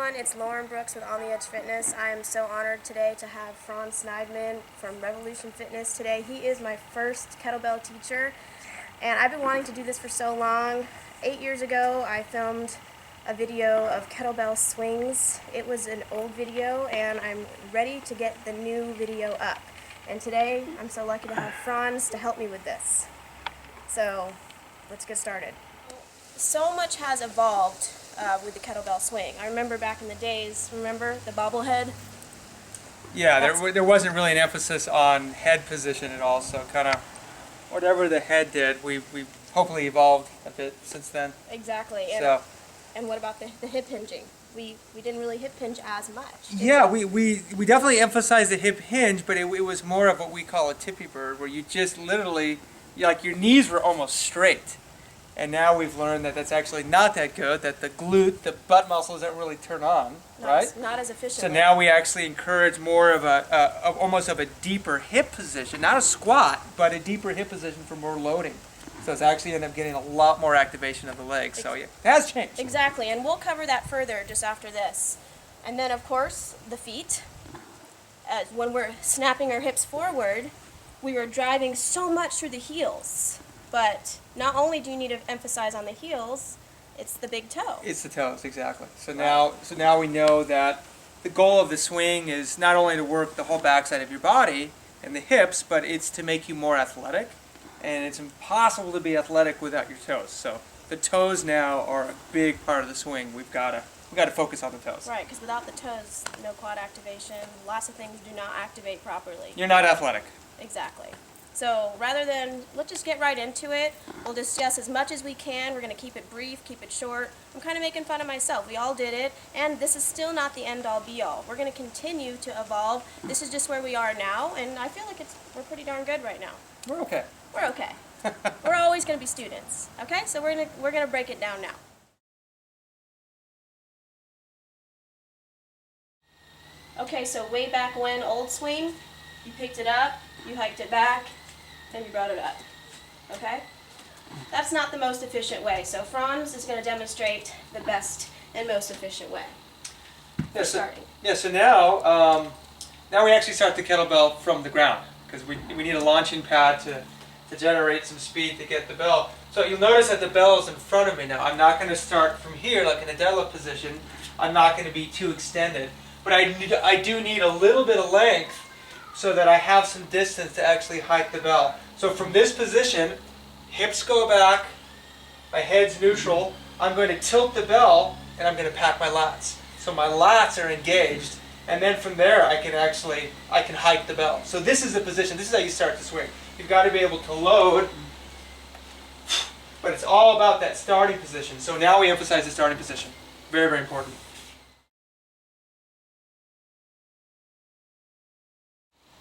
everyone, it's Lauren Brooks with On the Edge Fitness. I am so honored today to have Franz Snideman from Revolution Fitness today. He is my first kettlebell teacher, and I've been wanting to do this for so long. 8 years ago, I filmed a video of kettlebell swings. It was an old video, and I'm ready to get the new video up. And today, I'm so lucky to have Franz to help me with this. So, let's get started. So much has evolved with the kettlebell swing. I remember back in the days, remember the bobblehead? Yeah, there wasn't really an emphasis on head position at all, so kind of whatever the head did, we hopefully evolved a bit since then. Exactly. And what about the hip hinging? We didn't really hip hinge as much. Yeah, we definitely emphasized the hip hinge, but it was more of what we call a tippy bird, where you just literally, like your knees were almost straight. And now we've learned that that's actually not that good, that the glute, the butt muscles don't really turn on, right? Not as efficient. So now we actually encourage more of almost of a deeper hip position, not a squat, but a deeper hip position for more loading. So it's actually end up getting a lot more activation of the legs. So yeah, it has changed. Exactly, and we'll cover that further just after this. And then of course, the feet. When we're snapping our hips forward, we are driving so much through the heels. But not only do you need to emphasize on the heels, it's the big toe. It's the toes, exactly. So now we know that the goal of the swing is not only to work the whole backside of your body and the hips, but it's to make you more athletic. And it's impossible to be athletic without your toes. So the toes now are a big part of the swing. We've got to focus on the toes. Right, because without the toes, no quad activation. Lots of things do not activate properly. You're not athletic. Exactly. So rather than, let's just get right into it. We'll discuss as much as we can. We're going to keep it brief, keep it short. I'm kind of making fun of myself. We all did it, and this is still not the end-all, be-all. We're going to continue to evolve. This is just where we are now, and I feel like we're pretty darn good right now. We're okay. We're okay. We're always going to be students. Okay, so we're gonna break it down now. Okay, so way back when, old swing, you picked it up, you hiked it back, then you brought it up. Okay? That's not the most efficient way. So Franz is going to demonstrate the best and most efficient way. Yeah, starting. So now we actually start the kettlebell from the ground, because we need a launching pad to generate some speed to get the bell. So you'll notice that the bell is in front of me now. I'm not going to start from here like in a deadlift position. I'm not going to be too extended. But I do need a little bit of length so that I have some distance to actually hike the bell. So from this position, hips go back, my head's neutral. I'm going to tilt the bell and I'm going to pack my lats. So my lats are engaged. And then from there I can hike the bell. So this is the position. This is how you start to swing. You've got to be able to load, but it's all about that starting position. So now we emphasize the starting position. Very, very important.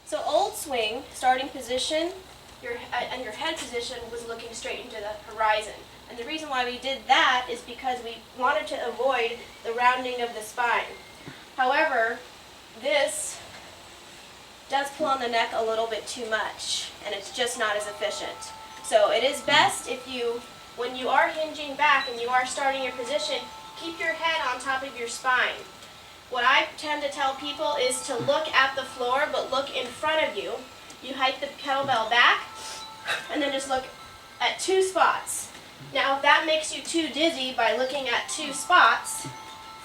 So old swing, starting position, your head position was looking straight into the horizon. And the reason why we did that is because we wanted to avoid the rounding of the spine. However, this does pull on the neck a little bit too much, and it's just not as efficient. So it is best if when you are hinging back and you are starting your position, keep your head on top of your spine. What I tend to tell people is to look at the floor, but look in front of you. You hike the kettlebell back, and then just look at 2 spots. Now, if that makes you too dizzy by looking at 2 spots,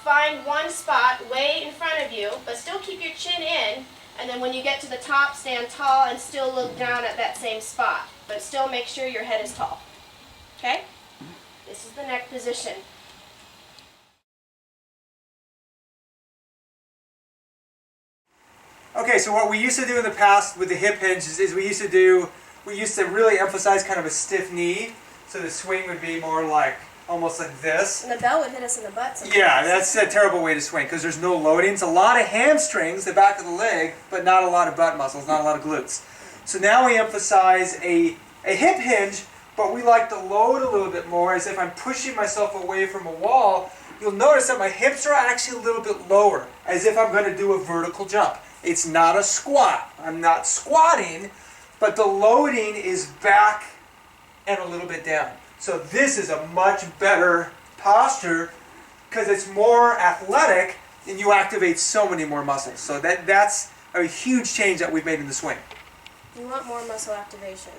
find 1 spot way in front of you, but still keep your chin in, and then when you get to the top, stand tall and still look down at that same spot, but still make sure your head is tall. Okay? This is the neck position. Okay, so what we used to do in the past with the hip hinge is we used to really emphasize kind of a stiff knee, so the swing would be more like, almost like this. And the bell would hit us in the butt sometimes. Yeah, that's a terrible way to swing, because there's no loading. It's a lot of hamstrings, the back of the leg, but not a lot of butt muscles, not a lot of glutes. So now we emphasize a hip hinge, but we like to load a little bit more, as if I'm pushing myself away from a wall. You'll notice that my hips are actually a little bit lower, as if I'm going to do a vertical jump. It's not a squat. I'm not squatting, but the loading is back and a little bit down. So this is a much better posture because it's more athletic and you activate so many more muscles. So that's a huge change that we've made in the swing. You want more muscle activation,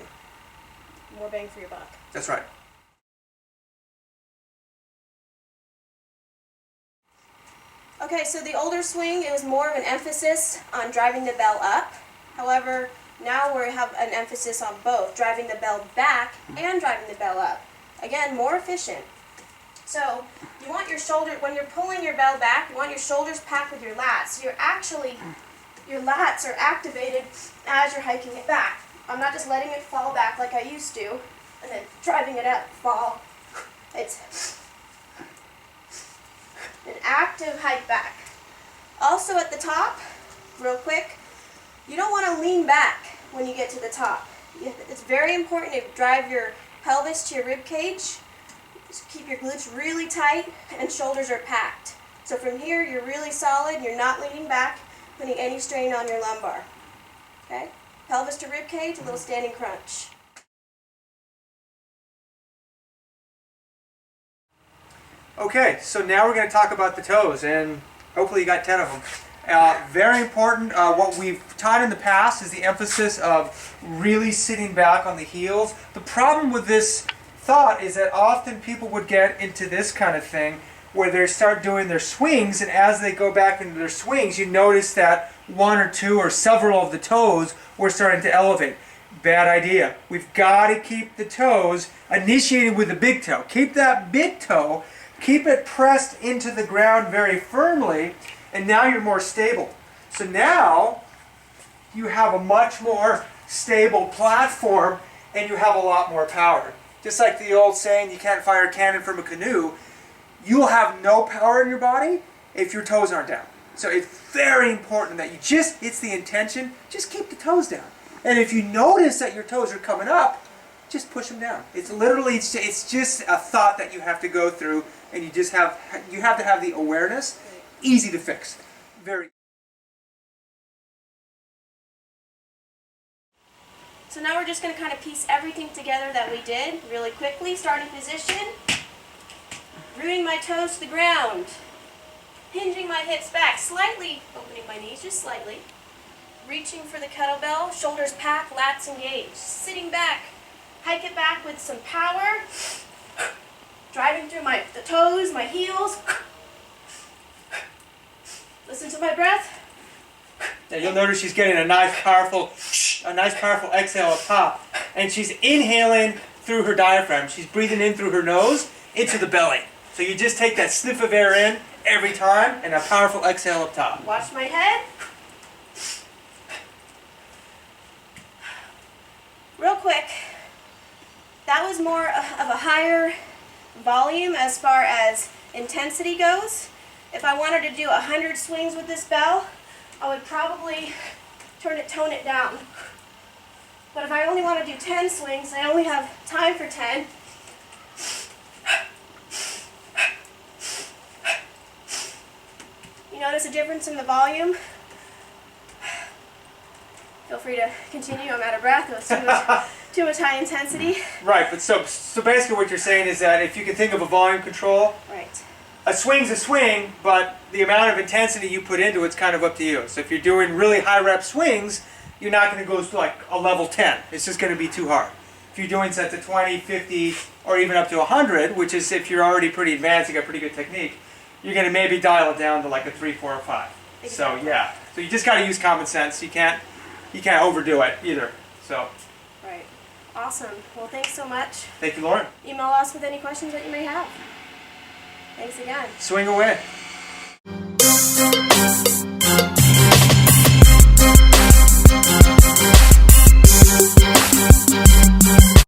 more bang for your buck. That's right. Okay, so the older swing, it was more of an emphasis on driving the bell up. However, now we have an emphasis on both, driving the bell back and driving the bell up. Again, more efficient. So you want your shoulder, when you're pulling your bell back, you want your shoulders packed with your lats. So your lats are activated as you're hiking it back. I'm not just letting it fall back like I used to, and then driving it up, fall. It's an active hike back. Also at the top, real quick, you don't want to lean back when you get to the top. It's very important to drive your pelvis to your rib cage. Just keep your glutes really tight and shoulders are packed. So from here, you're really solid, you're not leaning back, putting any strain on your lumbar. Okay? Pelvis to rib cage, a little standing crunch. Okay, so now we're going to talk about the toes, and hopefully you got 10 of them. Very important, what we've taught in the past is the emphasis of really sitting back on the heels. The problem with this thought is that often people would get into this kind of thing where they start doing their swings, and as they go back into their swings, you notice that one or two or several of the toes were starting to elevate. Bad idea. We've got to keep the toes initiated with the big toe. Keep that big toe, keep it pressed into the ground very firmly, and now you're more stable. So now you have a much more stable platform and you have a lot more power. Just like the old saying, you can't fire a cannon from a canoe, you'll have no power in your body if your toes aren't down. So it's very important that you just, it's the intention, just keep the toes down. And if you notice that your toes are coming up, just push them down. It's literally, it's just a thought that you have to go through, and you have to have the awareness. Easy to fix. Very. So now we're just going to kind of piece everything together that we did really quickly. Starting position, rooting my toes to the ground, hinging my hips back, slightly opening my knees, just slightly, reaching for the kettlebell, shoulders packed, lats engaged, sitting back, hike it back with some power, driving through the toes, my heels. Listen to my breath. Now you'll notice she's getting a nice powerful exhale up top, and she's inhaling through her diaphragm. She's breathing in through her nose into the belly. So you just take that sniff of air in every time, and a powerful exhale up top. Watch my head. Real quick, that was more of a higher volume as far as intensity goes. If I wanted to do 100 swings with this bell, I would probably tone it down. But if I only want to do 10 swings, I only have time for 10. You notice a difference in the volume? Feel free to continue. I'm out of breath. It was too much high intensity. Right, but so basically what you're saying is that if you can think of a volume control, Right. a swing's a swing, but the amount of intensity you put into it's kind of up to you. So if you're doing really high rep swings, you're not going to go to like a level 10. It's just going to be too hard. If you're doing sets of 20, 50, or even up to 100, which is if you're already pretty advanced, you got pretty good technique, you're going to maybe dial it down to like a 3, 4, or 5. Exactly. So yeah, so you just got to use common sense. You can't overdo it either. So. Right. Awesome. Well, thanks so much. Thank you, Lauren. Email us with any questions that you may have. Thanks again. Swing away.